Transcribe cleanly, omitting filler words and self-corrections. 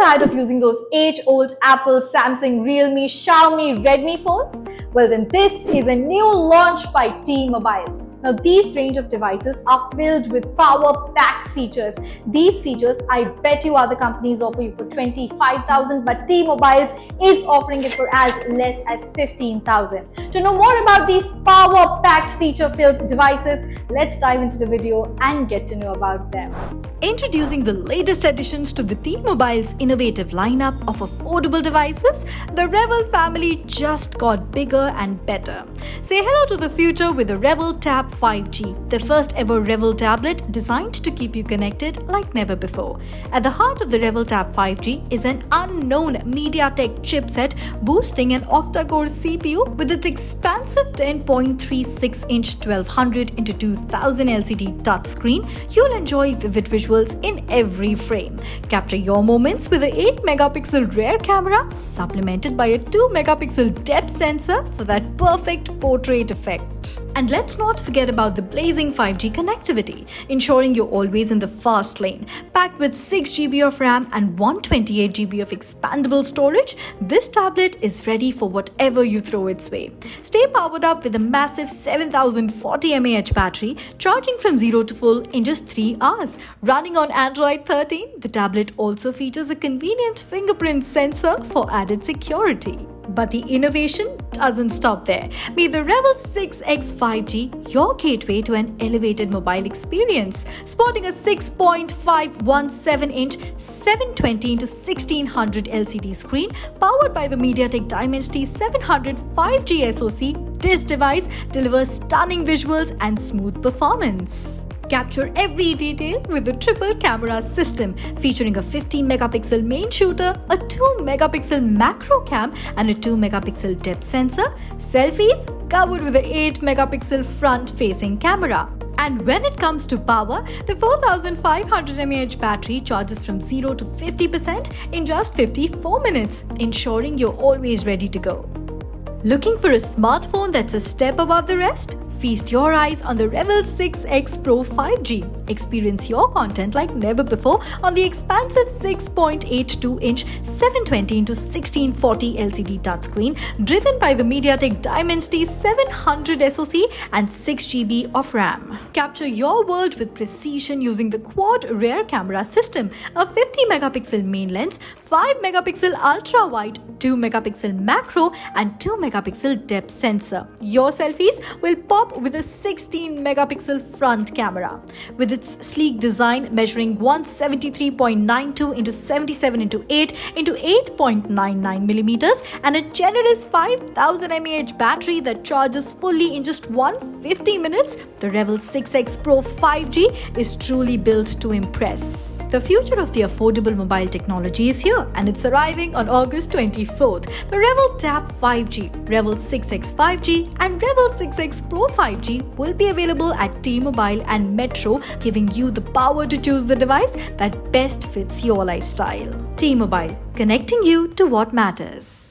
tired of using those age-old Apple, Samsung, Realme, Xiaomi, Redmi phones? Well, then this is a new launch by T-Mobile. Now, these range of devices are filled with power pack features. These features, I bet you other companies offer you for 25,000, but T-Mobile is offering it for as less as 15,000. To know more about these power-packed feature-filled devices, let's dive into the video and get to know about them. Introducing the latest additions to the T-Mobile's innovative lineup of affordable devices, the Revvl family just got bigger and better. Say hello to the future with the Revvl Tab 5G, the first ever Revvl tablet designed to keep you connected like never before. At the heart of the Revvl Tab 5G is an unknown MediaTek chipset boosting an octa-core CPU with its expansive 10.36-inch 1200 x 2000 LCD touchscreen. You'll enjoy vivid visuals in every frame. Capture your moments with an 8-megapixel rear camera supplemented by a 2-megapixel depth sensor for that perfect portrait effect. And let's not forget about the blazing 5G connectivity, ensuring you're always in the fast lane. Packed with 6GB of RAM and 128GB of expandable storage, this tablet is ready for whatever you throw its way. Stay powered up with a massive 7040 mAh battery, charging from 0 to full in just 3 hours. Running on Android 13, the tablet also features a convenient fingerprint sensor for added security. But the innovation doesn't stop there. Meet the Revvl 6X 5G, your gateway to an elevated mobile experience. Sporting a 6.517-inch 720 x 1600 LCD screen powered by the MediaTek Dimensity 700 5G SoC, this device delivers stunning visuals and smooth performance. Capture every detail with the triple camera system featuring a 15-megapixel main shooter, a 2-megapixel macro cam and a 2-megapixel depth sensor. Selfies covered with an 8-megapixel front-facing camera. And when it comes to power, the 4500 mAh battery charges from 0 to 50% in just 54 minutes, ensuring you're always ready to go. Looking for a smartphone that's a step above the rest? Feast your eyes on the Revvl 6X Pro 5G. Experience your content like never before on the expansive 6.82-inch 720 x 1640 LCD touchscreen driven by the MediaTek Dimensity 700 SoC and 6GB of RAM. Capture your world with precision using the quad rear camera system, a 50-megapixel main lens, 5-megapixel ultra-wide, 2-megapixel macro and 2-megapixel depth sensor. Your selfies will pop with a 16-megapixel front camera. With its sleek design measuring 173.92 x 77 x 8 x 8.99 millimeters and a generous 5000 mAh battery that charges fully in just 150 minutes, the Revvl 6X Pro 5G is truly built to impress. The future of the affordable mobile technology is here, and it's arriving on August 24th. The Revvl Tab 5G, Revvl 6X 5G and Revvl 6X Pro 5G will be available at T-Mobile and Metro, giving you the power to choose the device that best fits your lifestyle. T-Mobile, connecting you to what matters.